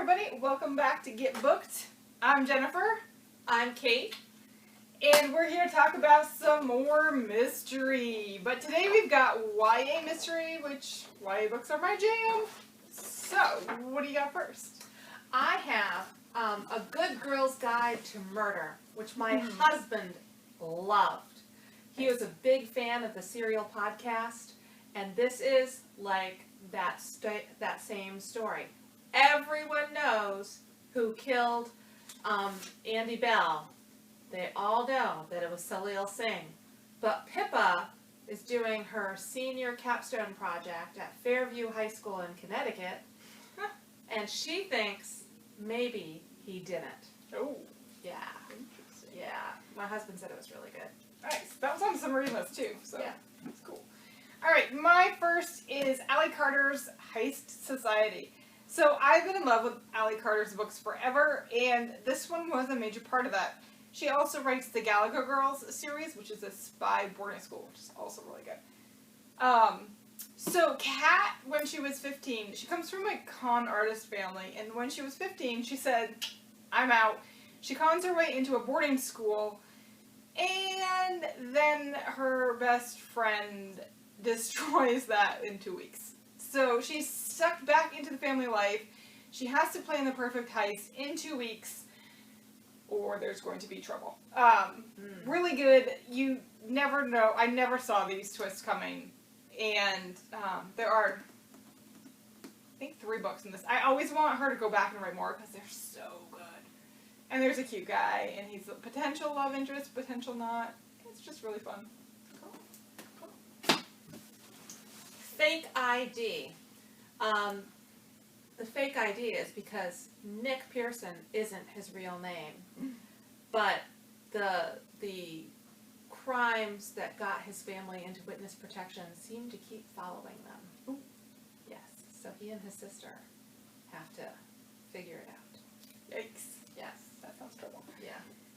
everybody, welcome back to Get Booked. I'm Jennifer. I'm Kate. And we're here to talk about some more mystery. But today we've got YA mystery, which YA books are my jam. So, what do you got first? I have A Good Girl's Guide to Murder, which my husband loved. He was a big fan of the Serial podcast, and this is like that same story. Everyone knows who killed Andy Bell. They all know that it was Salil Singh. But Pippa is doing her senior capstone project at Fairview High School in Connecticut, and she thinks maybe he didn't. Oh. Yeah. Interesting. Yeah. My husband said it was really good. Nice. That was on the summary list too, so yeah. That's cool. Alright, my first is Allie Carter's Heist Society. So I've been in love with Allie Carter's books forever, and this one was a major part of that. She also writes the Gallagher Girls series, which is a spy boarding school, which is also really good. So Kat, when she was 15, she comes from a con artist family, and when she was 15, she said, I'm out. She cons her way into a boarding school, and then her best friend destroys that in 2 weeks. So she's sucked back into the family life. She has to plan the perfect heist in 2 weeks, or there's going to be trouble. Really good. You never know. I never saw these twists coming. And there are, I think, 3 books in this. I always want her to go back and write more because they're so good. And there's a cute guy, and he's a potential love interest, potential not. It's just really fun. Fake ID. The fake ID is because Nick Pearson isn't his real name, but the crimes that got his family into witness protection seem to keep following them. Ooh. Yes, so he and his sister have to figure it out. Yikes. Yes. That sounds trouble. Yeah.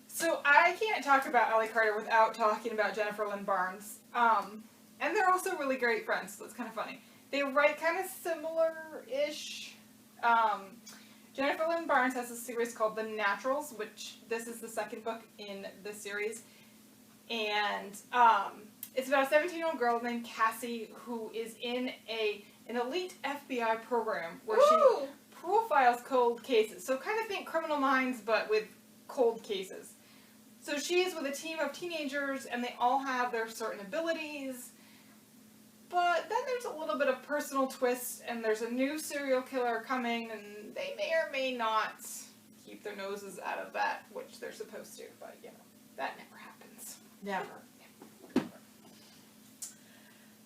So I can't talk about Allie Carter without talking about Jennifer Lynn Barnes. And they're also really great friends, so it's kind of funny. They write kind of similar-ish. Jennifer Lynn Barnes has a series called The Naturals, which this is the second book in the series. And it's about a 17-year-old girl named Cassie who is in an elite FBI program where she profiles cold cases. So kind of think Criminal Minds, but with cold cases. So she's with a team of teenagers, and they all have their certain abilities. But then there's a little bit of personal twist, and there's a new serial killer coming, and they may or may not keep their noses out of that, which they're supposed to. But, you know, that never happens. Never.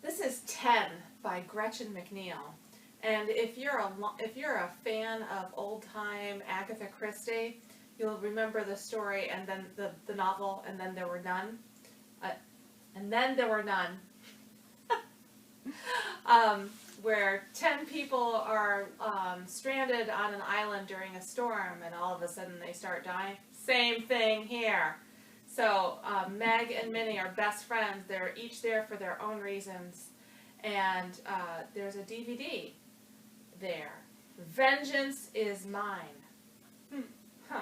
This is 10 by Gretchen McNeil. And if you're a fan of old-time Agatha Christie, you'll remember the story and then the novel, and then there were none. Where 10 people are stranded on an island during a storm, and all of a sudden they start dying. Same thing here. So Meg and Minnie are best friends. They're each there for their own reasons. And there's a DVD there. Vengeance is mine. Huh.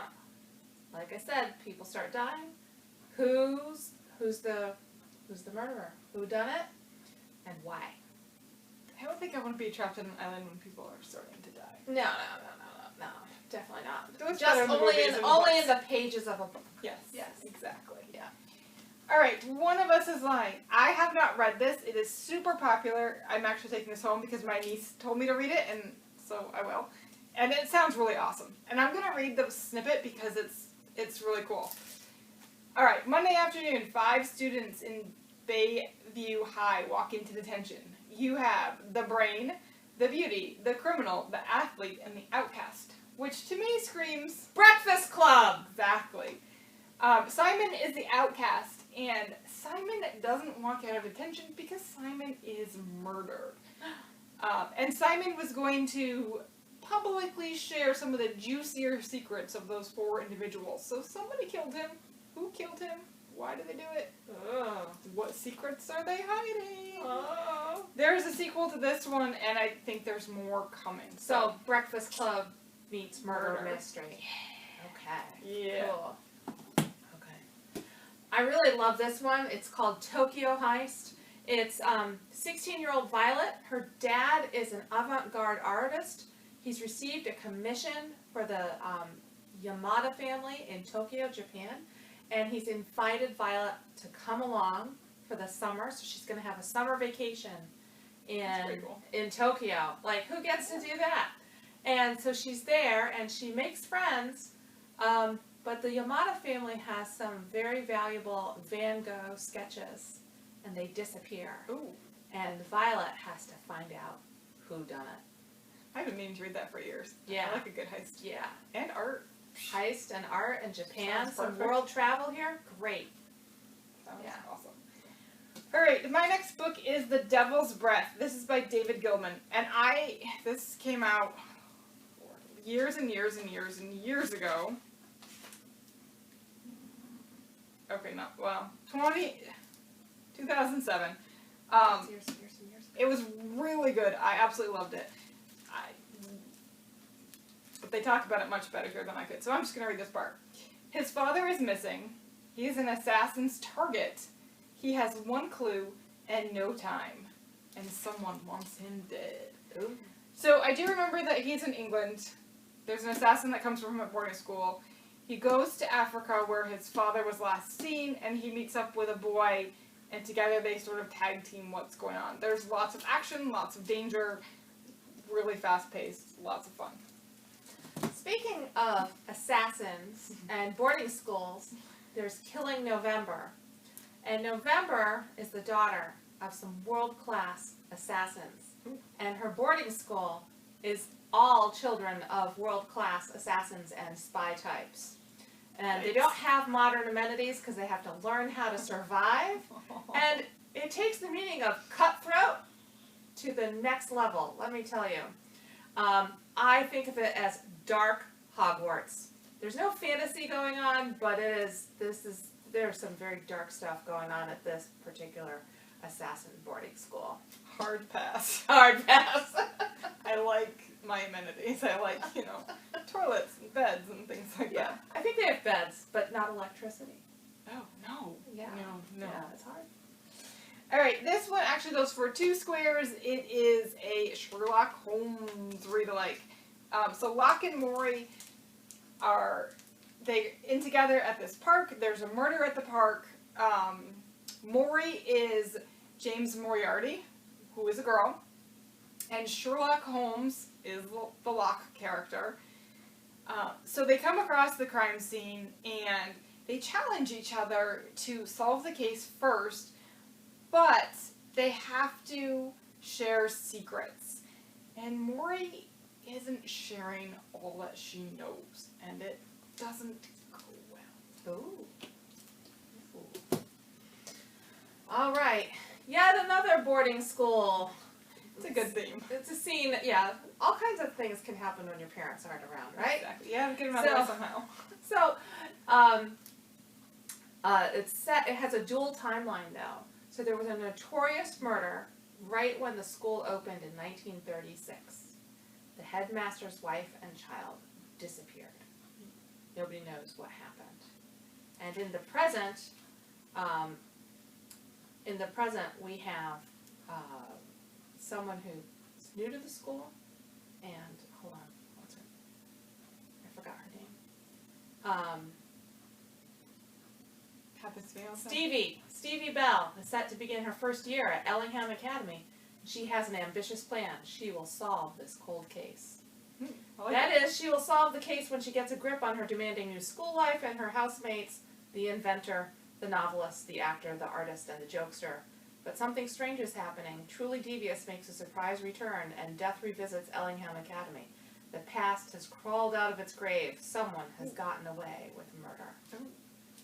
Like I said, people start dying. Who's the murderer? Who done it? And why? I don't think I want to be trapped on an island when people are starting to die. No, definitely not. Those Just only in the pages of a book. Yes, exactly. Yeah. Alright, one of us is lying. I have not read this. It is super popular. I'm actually taking this home because my niece told me to read it, and so I will. And it sounds really awesome. And I'm going to read the snippet because it's really cool. Alright, Monday afternoon, 5 students in Bayview High walk into detention. You have the brain, the beauty, the criminal, the athlete, and the outcast. Which to me screams Breakfast Club! Exactly. Simon is the outcast, and Simon doesn't walk out of detention because Simon is murdered. And Simon was going to publicly share some of the juicier secrets of those 4 individuals. So somebody killed him. Who killed him? Why did they do it? What secrets are they hiding? There's a sequel to this one, and I think there's more coming. So Breakfast Club meets murder mystery. Okay. Yeah. Cool. Okay. I really love this one. It's called Tokyo Heist. It's 16-year-old Violet. Her dad is an avant-garde artist. He's received a commission for the Yamada family in Tokyo, Japan, and he's invited Violet to come along for the summer. So she's going to have a summer vacation in Tokyo. Like, who gets to do that? And so she's there, and she makes friends. But the Yamada family has some very valuable Van Gogh sketches, and they disappear. Ooh. And Violet has to find out who done it. I've been meaning to read that for years. Yeah. I like a good heist. Yeah. And art. Heist and art in Japan. Sounds Some perfect. world travel here. Great. Sounds Yeah. awesome. All right, my next book is The Devil's Breath. This is by David Gilman. And this came out years and years and years and years ago. Okay, no, well, 2007. Years. It was really good. I absolutely loved it. But they talk about it much better here than I could, so I'm just going to read this part. His father is missing. He is an assassin's target. He has one clue and no time. And someone wants him dead. Ooh. So I do remember that he's in England. There's an assassin that comes from a boarding school. He goes to Africa where his father was last seen, and he meets up with a boy, and together they sort of tag team what's going on. There's lots of action, lots of danger, really fast-paced, lots of fun. Speaking of assassins and boarding schools, there's Killing November. And November is the daughter of some world-class assassins. And her boarding school is all children of world-class assassins and spy types. And they don't have modern amenities because they have to learn how to survive. And it takes the meaning of cutthroat to the next level, let me tell you. I think of it as dark Hogwarts. There's no fantasy going on, but there's some very dark stuff going on at this particular assassin boarding school. Hard pass. Hard pass. I like my amenities. I like, toilets and beds and things like Yeah, that. I think they have beds, but not electricity. Oh, no. Yeah. No. Yeah, it's hard. All right, this one actually goes for 2 squares. It is a Sherlock Holmes read-alike. So Locke and Mori they in together at this park. There's a murder at the park. Mori is James Moriarty, who is a girl, and Sherlock Holmes is the Locke character. So they come across the crime scene and they challenge each other to solve the case first, but they have to share secrets. And Mori isn't sharing all that she knows, and it doesn't go well. Ooh. All right. Yet another boarding school. It's a good theme. It's a scene, yeah. All kinds of things can happen when your parents aren't around, right? Exactly. Yeah, get them out of the way somehow. So, it's set. It has a dual timeline though. So there was a notorious murder right when the school opened in 1936. The headmaster's wife and child disappeared. Nobody knows what happened. And in the present, we have someone who's new to the school, and hold on, what's her? I forgot her name. Stevie Bell is set to begin her first year at Ellingham Academy. She has an ambitious plan. She will solve this cold case. She will solve the case when she gets a grip on her demanding new school life and her housemates, the inventor, the novelist, the actor, the artist, and the jokester. But something strange is happening. Truly Devious makes a surprise return, and death revisits Ellingham Academy. The past has crawled out of its grave. Someone has gotten away with murder.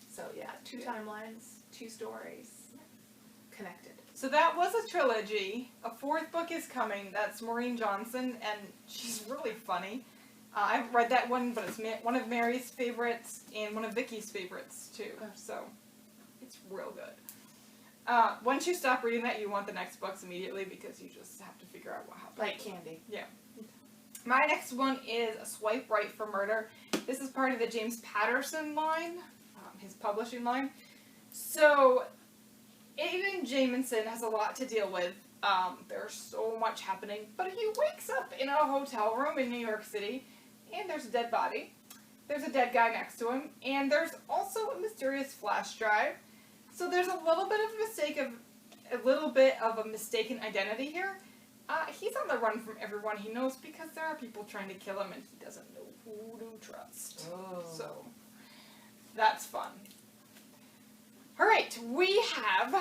So yeah, 2 timelines, 2 stories, connected. So that was a trilogy. A 4th book is coming. That's Maureen Johnson, and she's really funny. I've read that one, but it's one of Mary's favorites and one of Vicky's favorites too. So it's real good. Once you stop reading that, you want the next books immediately because you just have to figure out what happened. Like candy. Yeah. My next one is A Swipe Right for Murder. This is part of the James Patterson line, his publishing line. So, Aiden Jamison has a lot to deal with. There's so much happening, but he wakes up in a hotel room in New York City, and there's a dead body. There's a dead guy next to him, and there's also a mysterious flash drive. So there's a little bit of a mistaken identity here. He's on the run from everyone he knows because there are people trying to kill him, and he doesn't know who to trust. Oh. So that's fun. All right, we have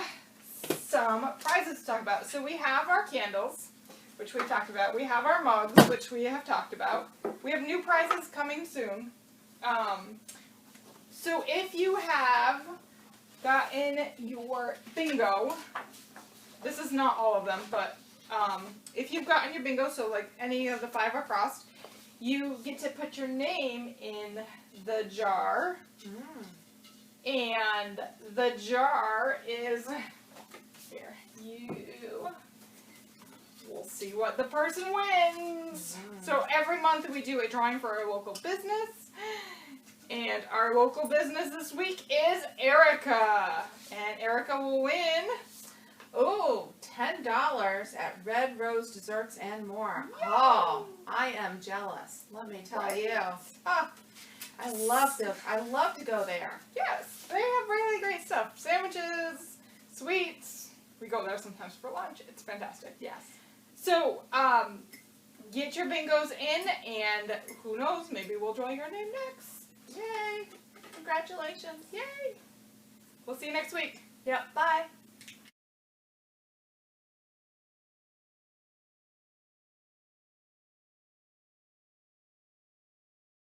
some prizes to talk about. So we have our candles, which we've talked about. We have our mugs, which we have talked about. We have new prizes coming soon. So if you have gotten your bingo, this is not all of them, but if you've gotten your bingo, so like any of the 5 are crossed, you get to put your name in the jar. And the jar is here. We'll see what the person wins. So every month we do a drawing for our local business. And our local business this week is Erica. And Erica will win. Oh, $10 at Red Rose Desserts and More. Yay. Oh, I am jealous. Let me tell you. I love to go there. Yes, they have really great stuff. Sandwiches, sweets. We go there sometimes for lunch. It's fantastic. Yes. So, get your bingos in, and who knows, maybe we'll draw your name next. Yay. Congratulations. Yay. We'll see you next week. Yep. Bye.